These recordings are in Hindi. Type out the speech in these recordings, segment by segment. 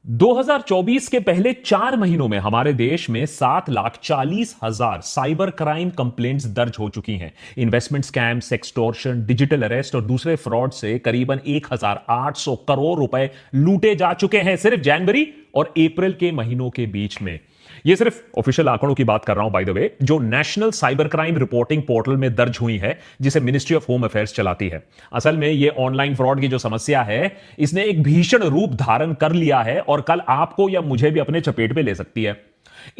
2024 के पहले 4 महीनों में हमारे देश में 7,40,000 साइबर क्राइम कंप्लेंट्स दर्ज हो चुकी हैं। Investment scam, sextortion, digital arrest और दूसरे फ्रॉड से करीबन 1,800 करोड़ रुपए लूटे जा चुके हैं सिर्फ जनवरी और अप्रैल के महीनों के बीच में। ये सिर्फ ऑफिशियल आंकड़ों की बात कर रहा हूं बाय द वे, जो national cyber crime reporting portal में दर्ज हुई है, जिसे मिनिस्ट्री ऑफ होम अफेयर्स चलाती है। असल में ये ऑनलाइन फ्रॉड की जो समस्या है, इसने एक भीषण रूप धारण कर लिया है और कल आपको या मुझे भी अपने चपेट में ले सकती है।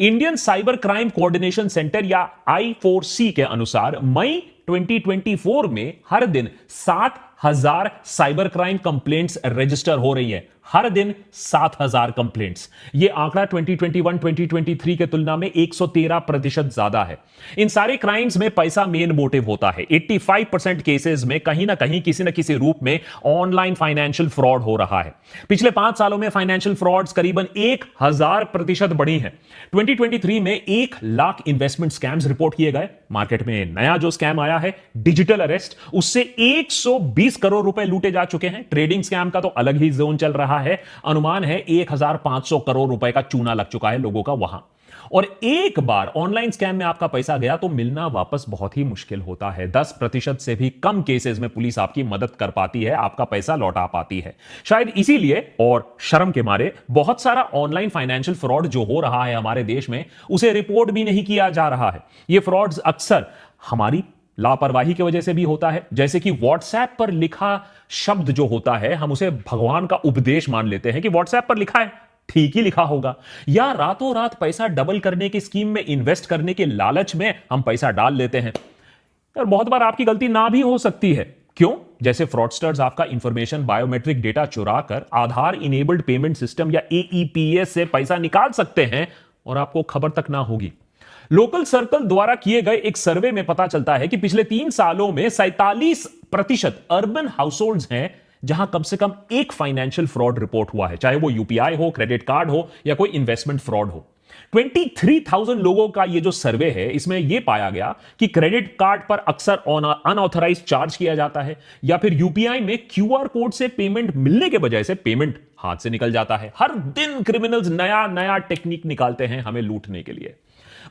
Indian cyber crime coordination centre या I4C के अनुसार मई 2024 में हर दिन 7,000 साइबर क्राइम कंप्लेंट्स रजिस्टर हो रही है। हर दिन 7,000 कंप्लेंट्स। यह आंकड़ा 2021-2023 के तुलना में 113% ज्यादा है। इन सारे क्राइम्स में पैसा मेन मोटिव होता है। 85% केसेस में कहीं ना कहीं किसी न किसी रूप में ऑनलाइन फाइनेंशियल फ्रॉड हो रहा है। पिछले 5 सालों में फाइनेंशियल फ्रॉड्स करीबन 1000% बढ़ी हैं। 2023 में 1 लाख इन्वेस्टमेंट स्कैम्स रिपोर्ट किए गए। मार्केट में नया जो स्कैम आया है, डिजिटल अरेस्ट, उससे 120 करोड़ रुपए लूटे जा चुके हैं। ट्रेडिंग स्कैम का तो अलग ही जोन चल रहा है। अनुमान है 1,500 करोड़ रुपए का चूना लग चुका है लोगों का वहां। और एक बार ऑनलाइन स्कैम में आपका पैसा गया तो मिलना वापस बहुत ही मुश्किल होता है। 10% से भी कम केसेस में पुलिस आपकी मदद कर पाती है, आपका पैसा लौटा पाती है। शायद इसीलिए और शर्म के मारे बहुत सारा ऑनलाइन फाइनेंशियल फ्रॉड जो हो रहा है हमारे देश में, उसे रिपोर्ट भी नहीं किया जा रहा है। यह फ्रॉड्स अक्सर हमारी लापरवाही की वजह से भी होता है। जैसे कि व्हाट्सएप पर लिखा शब्द जो होता है, हम उसे भगवान का उपदेश मान लेते हैं कि व्हाट्सएप पर लिखा है, ठीक ही लिखा होगा। या रातों रात पैसा डबल करने की स्कीम में इन्वेस्ट करने के लालच में हम पैसा डाल लेते हैं। और बहुत बार आपकी गलती ना भी हो सकती है। क्यों? जैसे फ्रॉडस्टर्स आपका इंफॉर्मेशन, बायोमेट्रिक डेटा चुरा कर आधार इनेबल्ड पेमेंट सिस्टम या AEPS से पैसा निकाल सकते हैं और आपको खबर तक ना होगी। लोकल सर्कल द्वारा किए गए एक सर्वे में पता चलता है कि पिछले 3 सालों में 47% अर्बन हाउसहोल्ड्स हैं जहां कम से कम एक फाइनेंशियल फ्रॉड रिपोर्ट हुआ है, चाहे वो UPI हो, क्रेडिट कार्ड हो या कोई इन्वेस्टमेंट फ्रॉड हो। 23,000 लोगों का ये जो सर्वे है, इसमें यह पाया गया कि क्रेडिट कार्ड पर अक्सर अनऑथराइज्ड चार्ज किया जाता है या फिर UPI में QR कोड से पेमेंट मिलने के वजह से पेमेंट हाथ से निकल जाता है। हर दिन क्रिमिनल्स नया नया टेक्निक निकालते हैं हमें लूटने के लिए।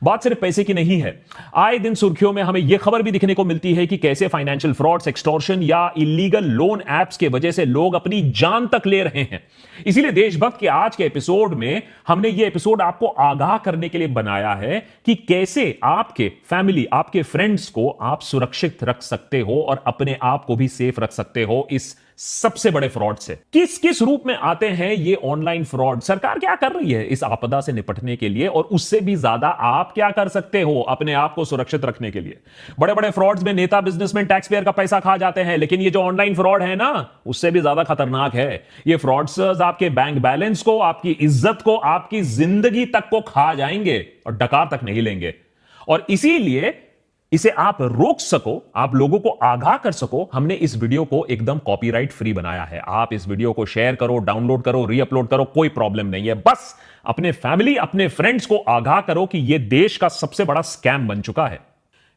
बात सिर्फ पैसे की नहीं है। आए दिन सुर्खियों में हमें यह खबर भी दिखने को मिलती है कि कैसे फाइनेंशियल फ्रॉड्स, एक्सटॉर्शन या इलीगल लोन एप्स के वजह से लोग अपनी जान तक ले रहे हैं। इसीलिए देशभक्त के आज के एपिसोड में हमने यह एपिसोड आपको आगाह करने के लिए बनाया है कि कैसे आपके फैमिली, आपके फ्रेंड्स को आप सुरक्षित रख सकते हो और अपने आप को भी सेफ रख सकते हो इस सबसे बड़े फ्रॉड से। किस किस रूप में आते हैं ये ऑनलाइन फ्रॉड? सरकार क्या कर रही है इस आपदा से निपटने के लिए? और उससे भी ज्यादा आप क्या कर सकते हो अपने आप को सुरक्षित रखने के लिए? बड़े बड़े फ्रॉड्स में नेता, बिजनेसमैन, टैक्स पेयर का पैसा खा जाते हैं, लेकिन ये जो ऑनलाइन फ्रॉड है ना, उससे भी ज्यादा खतरनाक है। ये फ्रॉडस्टर्स आपके बैंक बैलेंस को, आपकी इज्जत को, आपकी जिंदगी तक को खा जाएंगे और डकार तक नहीं लेंगे। और इसीलिए इसे आप रोक सको, आप लोगों को आगाह कर सको, हमने इस वीडियो को एकदम कॉपीराइट फ्री बनाया है। आप इस वीडियो को शेयर करो, डाउनलोड करो, रीअपलोड करो, कोई प्रॉब्लम नहीं है। बस अपने फैमिली, अपने फ्रेंड्स को आगाह करो कि यह देश का सबसे बड़ा स्कैम बन चुका है।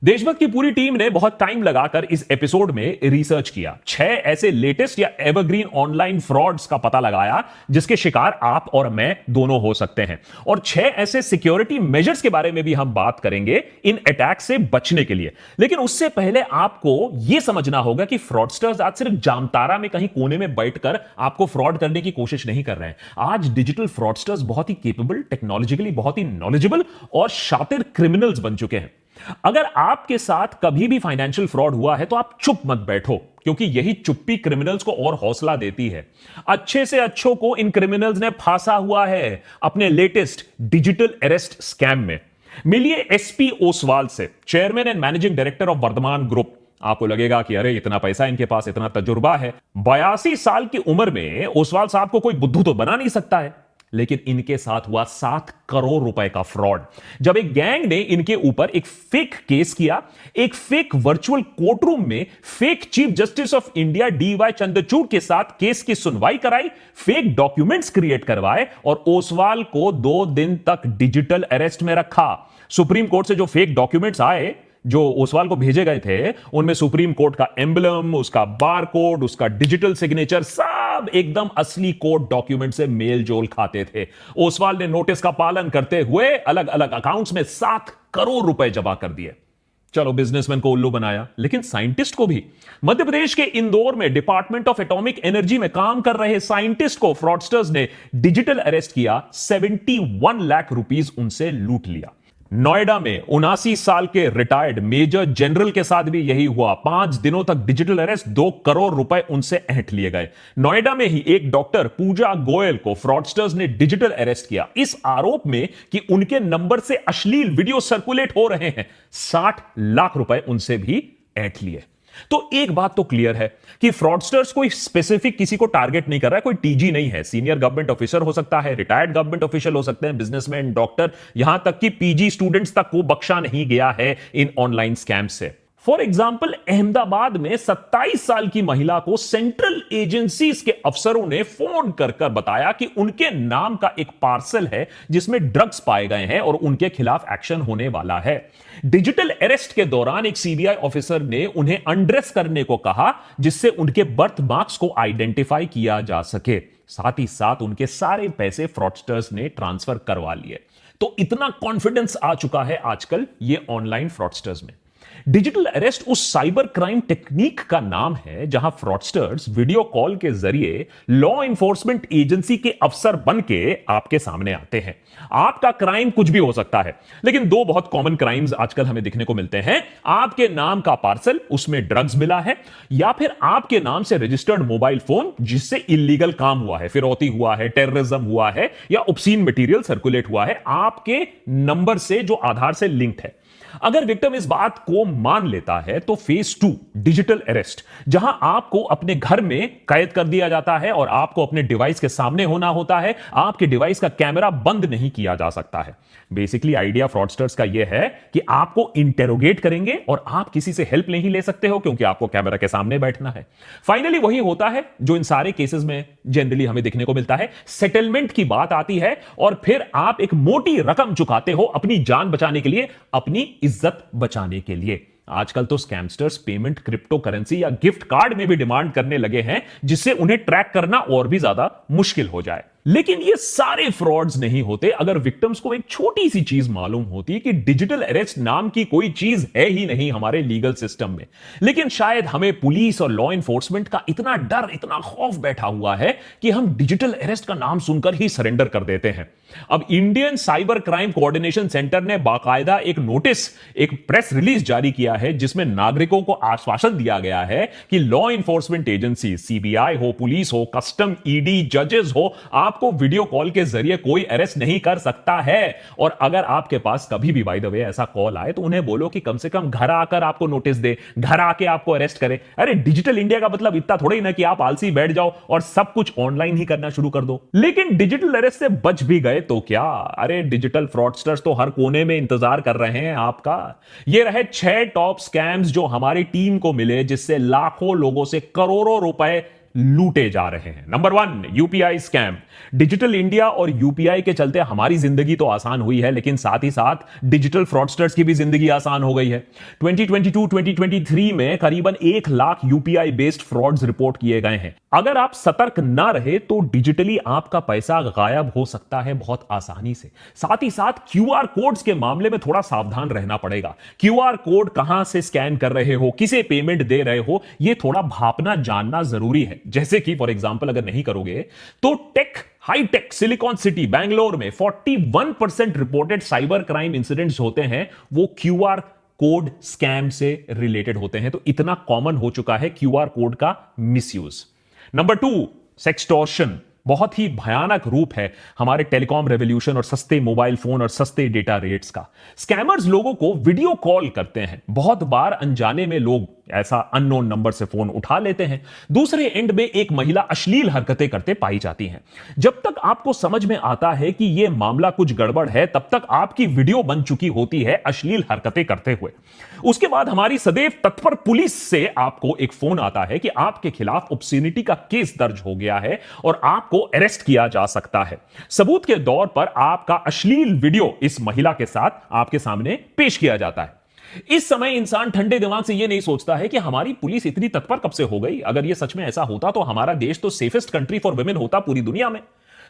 देशभक्त की पूरी टीम ने बहुत टाइम लगाकर इस एपिसोड में रिसर्च किया। 6 ऐसे लेटेस्ट या एवरग्रीन ऑनलाइन फ्रॉड्स का पता लगाया जिसके शिकार आप और मैं दोनों हो सकते हैं। और 6 ऐसे सिक्योरिटी मेजर्स के बारे में भी हम बात करेंगे इन अटैक से बचने के लिए। लेकिन उससे पहले आपको यह समझना होगा कि फ्रॉडस्टर्स आज सिर्फ जामतारा में कहीं कोने में बैठकर आपको फ्रॉड करने की कोशिश नहीं कर रहे हैं। आज डिजिटल फ्रॉडस्टर्स बहुत ही केपेबल, टेक्नोलॉजिकली बहुत ही नॉलेजेबल और शातिर क्रिमिनल्स बन चुके हैं। अगर आपके साथ कभी भी फाइनेंशियल फ्रॉड हुआ है तो आप चुप मत बैठो, क्योंकि यही चुप्पी क्रिमिनल्स को और हौसला देती है। अच्छे से अच्छों को इन क्रिमिनल्स ने फांसा हुआ है अपने लेटेस्ट डिजिटल अरेस्ट स्कैम में। मिलिए SP ओसवाल से, chairman and managing director of Vardhman group. आपको लगेगा कि अरे इतना पैसा इनके पास, इतना तजुर्बा है। 82 साल की उम्र में ओसवाल साहब को कोई बुद्धू तो बना नहीं सकता है, लेकिन इनके साथ हुआ 7 करोड़ रुपए का फ्रॉड। जब एक गैंग ने इनके ऊपर एक फेक केस किया, एक फेक वर्चुअल कोर्ट रूम में fake chief justice of India DY Chandrachud के साथ केस की सुनवाई कराई, फेक डॉक्यूमेंट्स क्रिएट करवाए और ओसवाल को 2 दिन तक डिजिटल अरेस्ट में रखा। सुप्रीम कोर्ट से जो फेक डॉक्यूमेंट्स आए, जो ओसवाल को भेजे गए थे, उनमें सुप्रीम कोर्ट का एम्बलम, उसका बार कोड, उसका डिजिटल सिग्नेचर, सब सब एकदम असली कोर्ट डॉक्यूमेंट से मेल जोल खाते थे। ओसवाल ने नोटिस का पालन करते हुए अलग अलग अकाउंट्स में 7 करोड़ रुपए जमा कर दिए। चलो, बिजनेसमैन को उल्लू बनाया, लेकिन साइंटिस्ट को भी। मध्य प्रदेश के इंदौर में डिपार्टमेंट ऑफ एटॉमिक एनर्जी में काम कर रहे साइंटिस्ट को फ्रॉडस्टर्स ने डिजिटल अरेस्ट किया, 71 लाख रुपीस उनसे लूट लिया। नोएडा में 79 साल के रिटायर्ड मेजर जनरल के साथ भी यही हुआ। 5 दिनों तक डिजिटल अरेस्ट, 2 करोड़ रुपए उनसे ऐंठ लिए गए। नोएडा में ही एक डॉक्टर पूजा गोयल को फ्रॉडस्टर्स ने डिजिटल अरेस्ट किया, इस आरोप में कि उनके नंबर से अश्लील वीडियो सर्कुलेट हो रहे हैं। 60 लाख रुपए उनसे भी ऐंठ लिए। तो एक बात तो क्लियर है कि फ्रॉडस्टर्स कोई स्पेसिफिक किसी को टारगेट नहीं कर रहा है, कोई टीजी नहीं है। सीनियर गवर्नमेंट ऑफिसर हो सकता है, रिटायर्ड गवर्नमेंट ऑफिशियल हो सकते हैं, बिजनेसमैन, डॉक्टर, यहां तक कि पीजी स्टूडेंट्स तक को बख्शा नहीं गया है इन ऑनलाइन स्कैम से। फॉर एग्जाम्पल, अहमदाबाद में 27 साल की महिला को सेंट्रल एजेंसीज के अफसरों ने फोन कर कर बताया कि उनके नाम का एक पार्सल है जिसमें ड्रग्स पाए गए हैं और उनके खिलाफ एक्शन होने वाला है। डिजिटल अरेस्ट के दौरान एक सीबीआई ऑफिसर ने उन्हें अनड्रेस करने को कहा, जिससे उनके बर्थ मार्क्स को आइडेंटिफाई किया जा सके। साथ ही साथ उनके सारे पैसे फ्रॉडस्टर्स ने ट्रांसफर करवा लिए। तो इतना कॉन्फिडेंस आ चुका है आजकल ये ऑनलाइन फ्रॉडस्टर्स में। डिजिटल अरेस्ट उस साइबर क्राइम टेक्निक का नाम है जहां फ्रॉडस्टर्स वीडियो कॉल के जरिए लॉ इन्फोर्समेंट एजेंसी के अफसर बन के आपके सामने आते हैं। आपका क्राइम कुछ भी हो सकता है, लेकिन 2 बहुत कॉमन क्राइम्स आजकल हमें दिखने को मिलते हैं। आपके नाम का पार्सल, उसमें ड्रग्स मिला है, या फिर आपके नाम से रजिस्टर्ड मोबाइल फोन जिससे इलीगल काम हुआ है, फिरौती हुआ है, टेररिज्म हुआ है, या ऑब्सीन मटेरियल सर्कुलेट हुआ है आपके नंबर से जो आधार से लिंक्ड है। अगर विक्टिम इस बात को मान लेता है तो फेज 2 डिजिटल अरेस्ट, जहां आपको अपने घर में कैद कर दिया जाता है और आपको अपने डिवाइस के सामने होना होता है। आपके डिवाइस का कैमरा बंद नहीं किया जा सकता है। बेसिकली आइडिया फ्रॉडस्टर्स का यह है कि आपको इंटेरोगेट करेंगे और आप किसी से हेल्प नहीं ले सकते हो क्योंकि आपको कैमरा के सामने बैठना है। फाइनली वही होता है जो इन सारे केसेस में जनरली हमें देखने को मिलता है। सेटलमेंट की बात आती है और फिर आप एक मोटी रकम चुकाते हो अपनी जान बचाने के लिए, अपनी इज्जत बचाने के लिए। आजकल तो स्कैमस्टर्स पेमेंट क्रिप्टो करेंसी या गिफ्ट कार्ड में भी डिमांड करने लगे हैं, जिससे उन्हें ट्रैक करना और भी ज्यादा मुश्किल हो जाए। लेकिन ये सारे फ्रॉड्स नहीं होते अगर विक्टिम्स को एक छोटी सी चीज मालूम होती कि डिजिटल अरेस्ट नाम की कोई चीज है ही नहीं हमारे लीगल सिस्टम में। लेकिन शायद हमें पुलिस और लॉ एनफोर्समेंट का इतना डर, इतना खौफ बैठा हुआ है कि हम डिजिटल अरेस्ट का नाम सुनकर ही सरेंडर कर देते हैं। अब Indian cyber crime coordination centre ने बाकायदा एक नोटिस, एक प्रेस रिलीज जारी किया है जिसमें नागरिकों को आश्वासन दिया गया है कि लॉ एनफोर्समेंट एजेंसी, सीबीआई हो, पुलिस हो, कस्टम, ईडी, जजेस हो, आपको वीडियो कॉल के जरिए कोई अरेस्ट नहीं कर सकता है। और अगर आपके पास कभी भी बाय द वे ऐसा कॉल आए तो उन्हें बोलो कि कम से कम घर आकर आपको नोटिस दे, घर आके आपको अरेस्ट करे। अरे डिजिटल इंडिया का मतलब इतना थोड़ा ही ना कि आप आलसी बैठ जाओ और सब कुछ ऑनलाइन ही करना शुरू कर दो। लेकिन डिजिटल अरेस्ट से बच भी गए तो क्या? अरे डिजिटल फ्रॉडस्टर्स तो हर कोने में इंतजार कर रहे हैं आपका। ये रहे 6 टॉप स्कैम्स जो हमारी टीम को मिले, जिससे लाखों लोगों से करोड़ों रुपए लूटे जा रहे हैं। Number 1, UPI scam. Digital India और यूपीआई के चलते हमारी जिंदगी तो आसान हुई है, लेकिन साथ ही साथ डिजिटल फ्रॉडस्टर्स की भी जिंदगी आसान हो गई है। 2022-2023 में करीबन 1 lakh UPI based frauds report किए गए हैं। अगर आप सतर्क ना रहे तो डिजिटली आपका पैसा गायब हो सकता है बहुत आसानी से। साथ ही साथ क्यूआर कोड्स के मामले में थोड़ा सावधान रहना पड़ेगा। क्यूआर कोड कहां से स्कैन कर रहे हो, किसे पेमेंट दे रहे हो, यह थोड़ा भापना जानना जरूरी है। जैसे कि फॉर एग्जांपल अगर नहीं करोगे तो हाईटेक सिलिकॉन सिटी बैंगलोर में 41% रिपोर्टेड साइबर क्राइम इंसिडेंट्स होते हैं, वो क्यूआर कोड स्कैम से रिलेटेड होते हैं। तो इतना कॉमन हो चुका है क्यूआर कोड का मिसयूज। Number 2, sextortion. बहुत ही भयानक रूप है हमारे टेलीकॉम रेवोल्यूशन और सस्ते मोबाइल फोन और सस्ते डेटा रेट्स का। स्कैमर्स लोगों को वीडियो कॉल करते हैं। बहुत बार अनजाने में लोग ऐसा अननोन नंबर से फोन उठा लेते हैं। दूसरे एंड में एक महिला अश्लील हरकतें करते पाई जाती हैं। जब तक आपको समझ में आता है कि यह मामला कुछ गड़बड़ है, तब तक आपकी वीडियो बन चुकी होती है अश्लील हरकतें करते हुए। उसके बाद हमारी सदैव तत्पर पुलिस से आपको एक फोन आता है कि आपके खिलाफ ऑब्स्सीनिटी का केस दर्ज हो गया है और आपको अरेस्ट किया जा सकता है। सबूत के दौर पर आपका अश्लील वीडियो इस महिला के साथ आपके सामने पेश किया जाता है। इस समय इंसान ठंडे दिमाग से यह नहीं सोचता है कि हमारी पुलिस इतनी तत्पर कब से हो गई। अगर यह सच में ऐसा होता तो हमारा देश तो सेफेस्ट कंट्री फॉर वुमेन होता पूरी दुनिया में।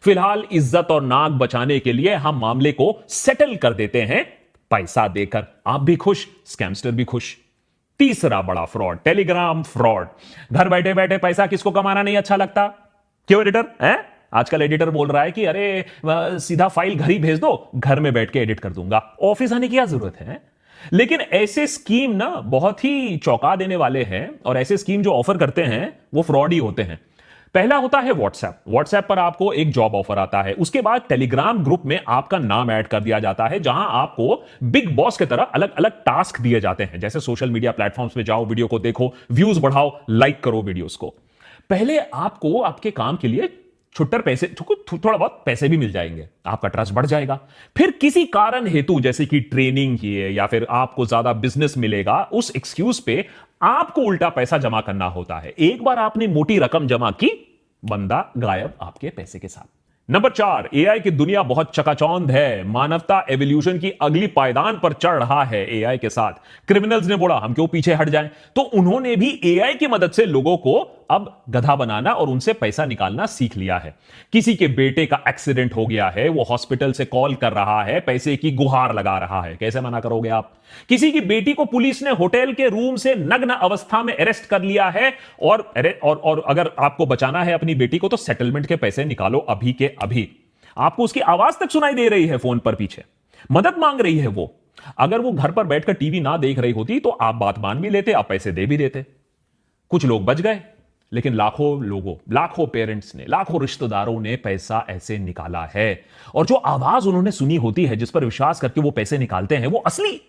फिलहाल इज्जत और नाक बचाने के लिए हम मामले को सेटल कर देते हैं पैसा देकर। आप भी खुश, स्कैमस्टर भी खुश। तीसरा बड़ा फ्रॉड, टेलीग्राम फ्रॉड। घर बैठे बैठे पैसा किसको कमाना नहीं अच्छा लगता? क्यों एडिटर है? आजकल एडिटर बोल रहा है कि अरे सीधा फाइल घर ही भेज दो, घर में बैठ के एडिट कर दूंगा, ऑफिस आने की क्या जरूरत है? लेकिन ऐसे स्कीम ना बहुत ही चौंका देने वाले हैं, और ऐसे स्कीम जो ऑफर करते हैं वो फ्रॉड ही होते हैं। पहला होता है व्हाट्सएप पर आपको एक जॉब ऑफर आता है। उसके बाद टेलीग्राम ग्रुप में आपका नाम ऐड कर दिया जाता है, जहां आपको बिग बॉस की तरह अलग अलग टास्क दिए जाते हैं, जैसे सोशल मीडिया प्लेटफॉर्म्स पे जाओ, वीडियो को देखो, व्यूज बढ़ाओ, लाइक करो वीडियोस को। पहले आपको आपके काम के लिए छुट्टर पैसे, थोड़ा बहुत पैसे भी मिल जाएंगे, आपका ट्रस्ट बढ़ जाएगा। फिर किसी कारण हेतु, जैसे कि ट्रेनिंग की है या फिर आपको ज्यादा बिजनेस मिलेगा, उस एक्सक्यूज पे आपको उल्टा पैसा जमा करना होता है। एक बार आपने मोटी रकम जमा की, बंदा गायब आपके पैसे के साथ। नंबर 4, एआई की दुनिया बहुत चकाचौंध है। मानवता एवोल्यूशन की अगली पायदान पर चढ़ रहा है एआई के साथ। क्रिमिनल्स ने बोला हम क्यों पीछे हट जाएं, तो उन्होंने भी एआई की मदद से लोगों को अब गधा बनाना और उनसे पैसा निकालना सीख लिया है। किसी के बेटे का एक्सीडेंट हो गया है, वो हॉस्पिटल से कॉल कर रहा है, पैसे की गुहार लगा रहा है, कैसे मना करोगे आप? किसी की बेटी को पुलिस ने होटल के रूम से नग्न अवस्था में अरेस्ट कर लिया है, और अगर आपको बचाना है अपनी बेटी को तो सेटलमेंट के पैसे निकालो अभी के अभी। आपको उसकी आवाज तक सुनाई दे रही है फोन पर, पीछे मदद मांग रही है वो। अगर वो घर पर बैठकर टीवी ना देख रही होती तो आप बात मान भी लेते, आप पैसे दे भी देते। कुछ लोग बच गए, लेकिन लाखों पेरेंट्स ने, लाखों रिश्तेदारों ने पैसा ऐसे निकाला है। और जो आवाज उन्होंने सुनी होती है, जिस पर विश्वास करके वो पैसे निकालते हैं, वो असली,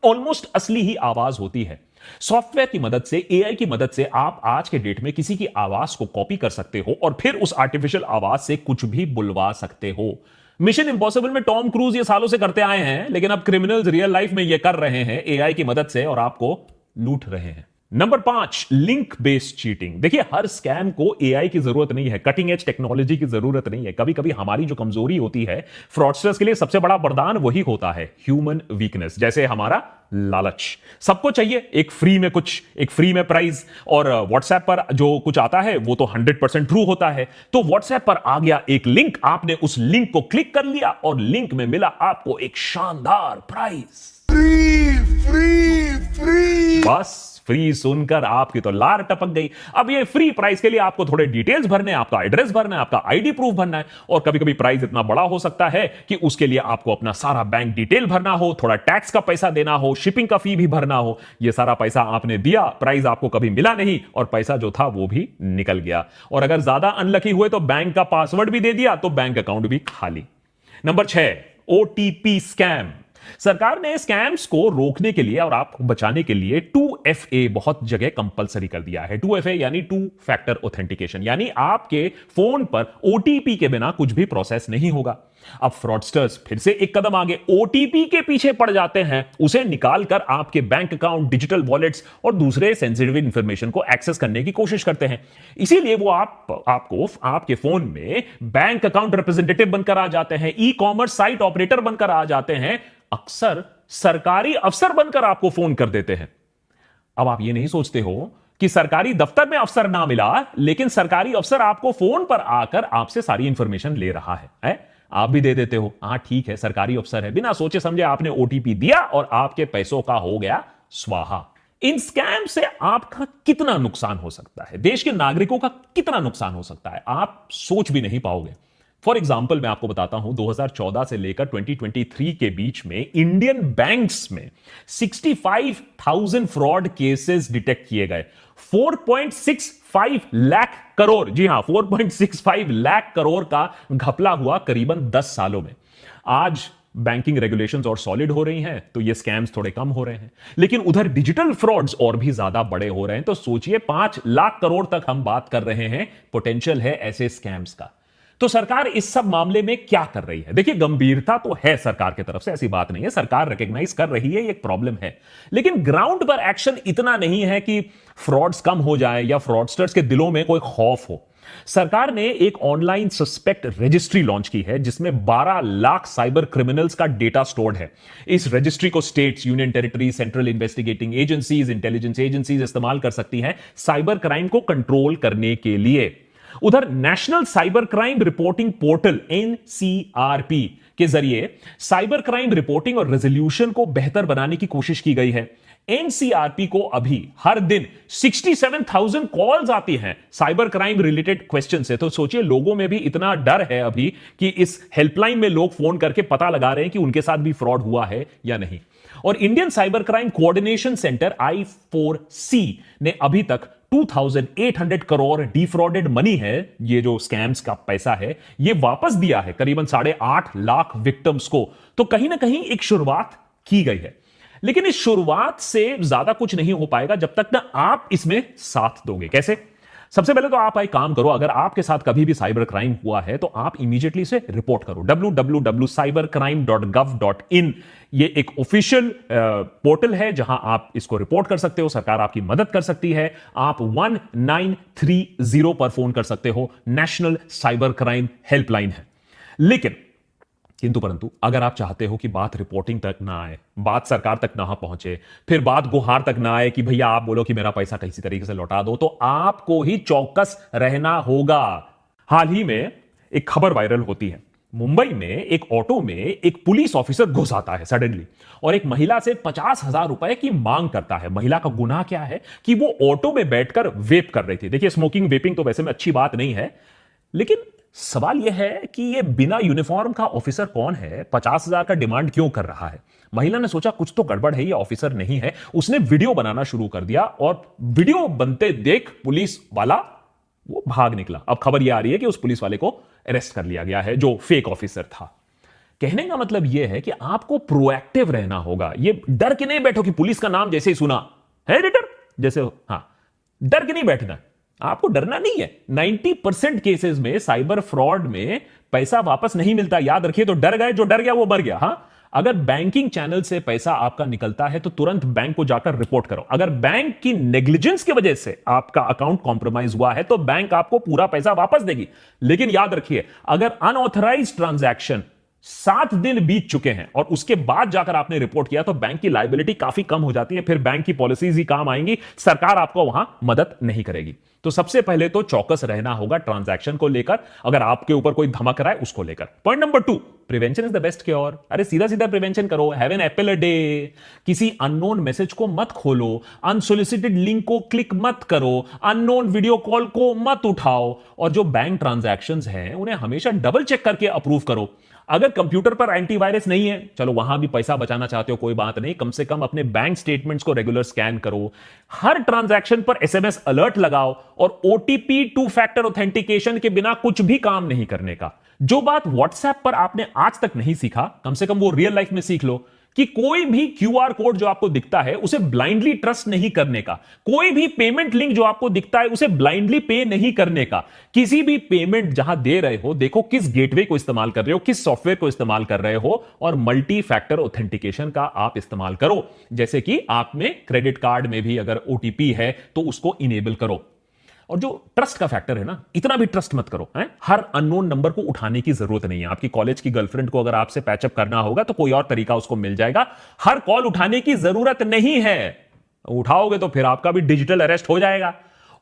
ऑलमोस्ट असली ही आवाज होती है। सॉफ्टवेयर की मदद से, एआई की मदद से आप आज के डेट में किसी की आवाज को कॉपी कर सकते हो और फिर उस आर्टिफिशियल आवाज से कुछ भी बुलवा सकते हो। मिशन इंपॉसिबल में टॉम क्रूज ये सालों से करते आए हैं, लेकिन अब क्रिमिनल्स रियल लाइफ में ये कर रहे हैं एआई की मदद से, और आपको लूट रहे हैं। Number 5, link based cheating. देखिए, हर स्कैम को एआई की जरूरत नहीं है, कटिंग एज टेक्नोलॉजी की जरूरत नहीं है। कभी कभी हमारी जो कमजोरी होती है, फ्रॉडस्टर्स के लिए सबसे बड़ा वरदान वही होता है, ह्यूमन वीकनेस। जैसे हमारा लालच। सबको चाहिए एक फ्री में प्राइज, और व्हाट्सएप पर जो कुछ आता है वो तो 100% ट्रू होता है। तो व्हाट्सएप पर आ गया एक लिंक, आपने उस लिंक को क्लिक कर लिया और लिंक में मिला आपको एक शानदार प्राइज। फ्री। बस फ्री सुनकर आपकी तो लार टपक गई। अब ये फ्री प्राइस के लिए आपको थोड़े डिटेल्स भरने, आपका एड्रेस भरना है, आपका आईडी प्रूफ भरना है, और कभी कभी प्राइस इतना बड़ा हो सकता है कि उसके लिए आपको अपना सारा बैंक डिटेल भरना हो, थोड़ा टैक्स का पैसा देना हो, शिपिंग का फी भी भरना हो। ये सारा पैसा आपने दिया, प्राइस आपको कभी मिला नहीं, और पैसा जो था वो भी निकल गया। और अगर ज्यादा अनलकी हुए तो बैंक का पासवर्ड भी दे दिया तो बैंक अकाउंट भी खाली। Number 6, OTP scam. सरकार ने स्कैम्स को रोकने के लिए और आपको बचाने के लिए 2FA बहुत जगह कंपलसरी कर दिया है। 2FA यानी 2 फैक्टर ऑथेंटिकेशन, यानी आपके फोन पर ओटीपी के बिना कुछ भी प्रोसेस नहीं होगा। अब फ्रॉडस्टर्स फिर से एक कदम आगे, ओटीपी के पीछे पड़ जाते हैं, उसे निकालकर आपके बैंक अकाउंट, डिजिटल वॉलेट्स और दूसरे सेंसिटिव इंफॉर्मेशन को एक्सेस करने की कोशिश करते हैं। इसीलिए वो आपको आपके फोन में बैंक अकाउंट रिप्रेजेंटेटिव बनकर आ जाते हैं, ई कॉमर्स साइट ऑपरेटर बनकर आ जाते हैं, अक्सर सरकारी अफसर बनकर आपको फोन कर देते हैं। अब आप ये नहीं सोचते हो कि सरकारी दफ्तर में अफसर ना मिला, लेकिन सरकारी अफसर आपको फोन पर आकर आपसे सारी इंफॉर्मेशन ले रहा है? आप भी दे देते हो, हाँ ठीक है सरकारी अफसर है, बिना सोचे समझे आपने ओटीपी दिया और आपके पैसों का हो गया स्वाहा। इन स्कैम से आपका कितना नुकसान हो सकता है, देश के नागरिकों का कितना नुकसान हो सकता है, आप सोच भी नहीं पाओगे। फॉर एग्जाम्पल मैं आपको बताता हूं, 2014 से लेकर 2023 के बीच में इंडियन बैंक्स में 65,000 फ्रॉड केसेस डिटेक्ट किए गए। 4.65 लाख करोड़, जी हां 4.65 लाख करोड़ का घपला हुआ करीबन 10 सालों में। आज बैंकिंग रेगुलेशंस और सॉलिड हो रही हैं तो ये स्कैम्स थोड़े कम हो रहे हैं, लेकिन उधर डिजिटल फ्रॉड्स और भी ज्यादा बड़े हो रहे हैं। तो सोचिए 5 लाख करोड़ तक हम बात कर रहे हैं, पोटेंशियल है ऐसे स्कैम्स का। तो सरकार इस सब मामले में क्या कर रही है? देखिए, गंभीरता तो है सरकार की तरफ से, ऐसी बात नहीं है, सरकार रिकॉग्नाइज कर रही है ये एक प्रॉब्लम है, लेकिन ग्राउंड पर एक्शन इतना नहीं है कि फ्रॉड्स कम हो जाए या फ्रॉडस्टर्स के दिलों में कोई खौफ हो। सरकार ने एक ऑनलाइन सस्पेक्ट रजिस्ट्री लॉन्च की है जिसमें 12 लाख साइबर क्रिमिनल्स का डेटा स्टोर्ड है। इस रजिस्ट्री को states, union territory, central investigating agencies, intelligence agencies इस्तेमाल कर सकती हैं साइबर क्राइम को कंट्रोल करने के लिए। उधर national cyber crime reporting portal NCRP के जरिए साइबर क्राइम रिपोर्टिंग और रेजोल्यूशन को बेहतर बनाने की कोशिश की गई है। एनसीआरपी को अभी हर दिन 67,000 कॉल्स आती हैं साइबर क्राइम रिलेटेड क्वेश्चन से। तो सोचिए, लोगों में भी इतना डर है अभी कि इस हेल्पलाइन में लोग फोन करके पता लगा रहे हैं कि उनके साथ भी फ्रॉड हुआ है या नहीं। और Indian cyber crime coordination centre I4C ने अभी तक 2,800 करोड़ डिफ्रॉडेड मनी है, ये जो स्कैम्स का पैसा है, ये वापस दिया है करीबन 8.5 लाख विक्टिम्स को। तो कहीं ना कहीं एक शुरुआत की गई है, लेकिन इस शुरुआत से ज्यादा कुछ नहीं हो पाएगा जब तक ना आप इसमें साथ दोगे। कैसे? सबसे पहले तो आप एक काम करो, अगर आपके साथ कभी भी साइबर क्राइम हुआ है तो आप इमीडिएटली इसे रिपोर्ट करो। www.cybercrime.gov.in ये एक ऑफिशियल पोर्टल है जहां आप इसको रिपोर्ट कर सकते हो। सरकार आपकी मदद कर सकती है। आप 1930 पर फोन कर सकते हो, नेशनल साइबर क्राइम हेल्पलाइन है। लेकिन किंतु परंतु अगर आप चाहते हो कि बात रिपोर्टिंग तक ना आए, बात सरकार तक ना पहुंचे, फिर बात गुहार तक ना आए कि भैया आप बोलो कि मेरा पैसा किसी तरीके से लौटा दो, तो आपको ही चौकस रहना होगा। हाल ही में एक खबर वायरल होती है। मुंबई में एक ऑटो में एक पुलिस ऑफिसर घुस आता है सडनली और एक महिला से 50,000 रुपए की मांग करता है। महिला का गुनाह क्या है कि वो ऑटो में बैठकर वेप कर रही थी। देखिए, स्मोकिंग वेपिंग तो वैसे में अच्छी बात नहीं है, लेकिन सवाल यह है कि यह बिना यूनिफॉर्म का ऑफिसर कौन है, 50,000 का डिमांड क्यों कर रहा है। महिला ने सोचा कुछ तो गड़बड़ है, ये ऑफिसर नहीं है। उसने वीडियो बनाना शुरू कर दिया और वीडियो बनते देख पुलिस वाला वो भाग निकला। अब खबर यह आ रही है कि उस पुलिस वाले को अरेस्ट कर लिया गया है जो फेक ऑफिसर था। कहने का मतलब यह है कि आपको प्रोएक्टिव रहना होगा। ये डर के नहीं बैठो कि पुलिस का नाम जैसे ही सुना है एडिटर जैसे, हां, डर के नहीं बैठना, आपको डरना नहीं है। 90% केसेस में साइबर फ्रॉड में पैसा वापस नहीं मिलता, याद रखिए। तो डर गए, जो डर गया वो मर गया। हां, अगर बैंकिंग चैनल से पैसा आपका निकलता है तो तुरंत बैंक को जाकर रिपोर्ट करो। अगर बैंक की नेग्लिजेंस की वजह से आपका अकाउंट कॉम्प्रोमाइज हुआ है तो बैंक आपको पूरा पैसा वापस देगी। लेकिन याद रखिए, अगर अनऑथराइज्ड ट्रांजैक्शन 7 दिन बीत चुके हैं और उसके बाद जाकर आपने रिपोर्ट किया तो बैंक की लायबिलिटी काफी कम हो जाती है। फिर बैंक की पॉलिसीज ही काम आएंगी, सरकार आपको वहां मदद नहीं करेगी। तो सबसे पहले तो चौकस रहना होगा ट्रांजैक्शन को लेकर, अगर आपके ऊपर कोई धमक रहा है उसको लेकर। Point number 2, prevention is the best cure. अरे सीधा सीधा प्रिवेंशन करो। Have an apple a day. किसी अननोन मैसेज को मत खोलो, अनसोलिसिटेड लिंक को क्लिक मत करो, अननोन वीडियो कॉल को मत उठाओ, और जो बैंक ट्रांजैक्शंस हैं उन्हें हमेशा डबल चेक करके अप्रूव करो। अगर कंप्यूटर पर एंटीवायरस नहीं है, चलो वहां भी पैसा बचाना चाहते हो कोई बात नहीं, कम से कम अपने बैंक स्टेटमेंट्स को रेगुलर स्कैन करो। हर ट्रांजैक्शन पर एसएमएस अलर्ट लगाओ और ओटीपी 2 फैक्टर ऑथेंटिकेशन के बिना कुछ भी काम नहीं करने का। जो बात व्हाट्सएप पर आपने आज तक नहीं सीखा, कम से कम वो रियल लाइफ में सीख लो कि कोई भी क्यूआर कोड जो आपको दिखता है उसे ब्लाइंडली ट्रस्ट नहीं करने का। कोई भी पेमेंट लिंक जो आपको दिखता है उसे ब्लाइंडली पे नहीं करने का। किसी भी पेमेंट जहां दे रहे हो, देखो किस गेटवे को इस्तेमाल कर रहे हो, किस सॉफ्टवेयर को इस्तेमाल कर रहे हो, और मल्टी फैक्टर ऑथेंटिकेशन का आप इस्तेमाल करो। जैसे कि आप में क्रेडिट कार्ड में भी अगर ओटीपी है तो उसको इनेबल करो। और जो ट्रस्ट का फैक्टर है ना, इतना भी ट्रस्ट मत करो। हर अननोन नंबर को उठाने की जरूरत नहीं है। आपकी कॉलेज की गर्लफ्रेंड को अगर आपसे पैचअप करना होगा तो कोई और तरीका उसको मिल जाएगा। हर कॉल उठाने की जरूरत नहीं है। उठाओगे तो फिर आपका भी डिजिटल अरेस्ट हो जाएगा।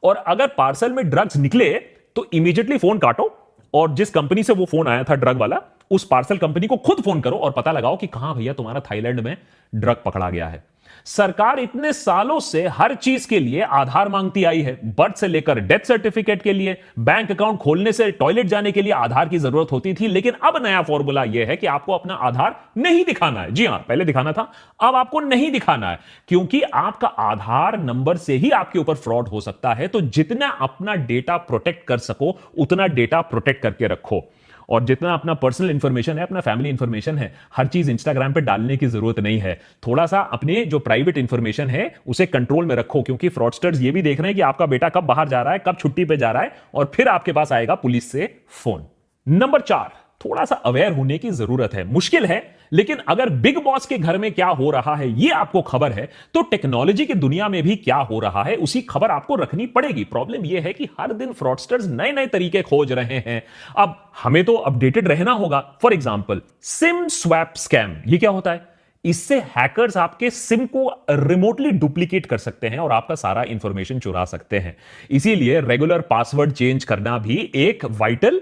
और अगर पार्सल में ड्रग्स निकले तो इमीडिएटली फोन काटो और जिस कंपनी से वो फोन आया था ड्रग वाला, उस पार्सल कंपनी को खुद फोन करो और पता लगाओ कि कहां भैया तुम्हारा थाईलैंड में ड्रग पकड़ा गया है। सरकार इतने सालों से हर चीज के लिए आधार मांगती आई है। बर्थ से लेकर डेथ सर्टिफिकेट के लिए, बैंक अकाउंट खोलने से टॉयलेट जाने के लिए आधार की जरूरत होती थी। लेकिन अब नया फॉर्मूला यह है कि आपको अपना आधार नहीं दिखाना है। जी हां, पहले दिखाना था, अब आपको नहीं दिखाना है, क्योंकि आपका आधार नंबर से ही आपके ऊपर फ्रॉड हो सकता है। तो जितना अपना डेटा प्रोटेक्ट कर सको उतना डेटा प्रोटेक्ट करके रखो। और जितना अपना पर्सनल इंफॉर्मेशन है, अपना फैमिली इंफॉर्मेशन है, हर चीज इंस्टाग्राम पे डालने की जरूरत नहीं है। थोड़ा सा अपने जो प्राइवेट इंफॉर्मेशन है उसे कंट्रोल में रखो, क्योंकि फ्रॉडस्टर्स ये भी देख रहे हैं कि आपका बेटा कब बाहर जा रहा है, कब छुट्टी पे जा रहा है, और फिर आपके पास आएगा पुलिस से फोन। नंबर 4, थोड़ा सा अवेयर होने की जरूरत है। मुश्किल है, लेकिन अगर बिग बॉस के घर में क्या हो रहा है ये आपको खबर है, तो टेक्नोलॉजी की दुनिया में भी क्या हो रहा है उसी खबर आपको रखनी पड़ेगी। प्रॉब्लम यह है कि हर दिन फ्रॉडस्टर्स नए नए तरीके खोज रहे हैं। अब हमें तो अपडेटेड रहना होगा। For example, SIM swap scam, ये क्या होता है? इससे हैकर्स आपके सिम को रिमोटली डुप्लीकेट कर सकते हैं और आपका सारा इंफॉर्मेशन चुरा सकते हैं। इसीलिए रेगुलर पासवर्ड चेंज करना भी एक वाइटल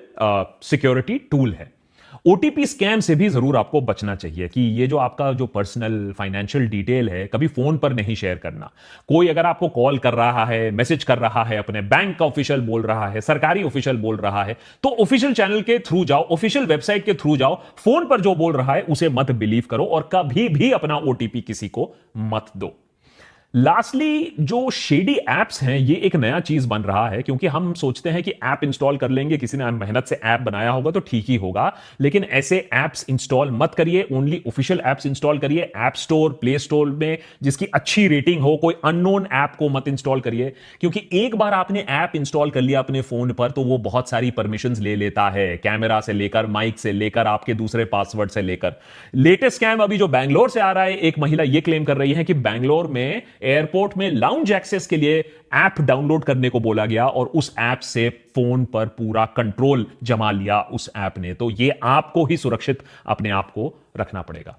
सिक्योरिटी टूल है। ओटीपी स्कैम से भी जरूर आपको बचना चाहिए कि ये जो आपका जो पर्सनल फाइनेंशियल डिटेल है कभी फोन पर नहीं शेयर करना। कोई अगर आपको कॉल कर रहा है, मैसेज कर रहा है, अपने बैंक का ऑफिशियल बोल रहा है, सरकारी ऑफिशियल बोल रहा है, तो ऑफिशियल चैनल के थ्रू जाओ, ऑफिशियल वेबसाइट के थ्रू जाओ। फोन पर जो बोल रहा है उसे मत बिलीव करो और कभी भी अपना ओटीपी किसी को मत दो। लास्टली, जो शेडी एप्स हैं ये एक नया चीज बन रहा है, क्योंकि हम सोचते हैं कि ऐप इंस्टॉल कर लेंगे, किसी ने मेहनत से ऐप बनाया होगा तो ठीक ही होगा। लेकिन ऐसे ऐप्स इंस्टॉल मत करिए, ओनली ऑफिशियल ऐप्स इंस्टॉल करिए। ऐप स्टोर, प्ले स्टोर में जिसकी अच्छी रेटिंग हो, कोई अननोन ऐप को मत इंस्टॉल करिए, क्योंकि एक बार आपने ऐप इंस्टॉल कर लिया अपने फोन पर तो वो बहुत सारी परमिशंस ले लेता है, कैमरा से लेकर, माइक से लेकर, आपके दूसरे पासवर्ड से लेकर। लेटेस्ट स्कैम अभी जो बैंगलोर से आ रहा है, एक महिला ये क्लेम कर रही है कि बैंगलोर में एयरपोर्ट में लाउंज एक्सेस के लिए ऐप डाउनलोड करने को बोला गया और उस ऐप से फोन पर पूरा कंट्रोल जमा लिया उस ऐप ने। तो ये आपको ही सुरक्षित अपने आप को रखना पड़ेगा।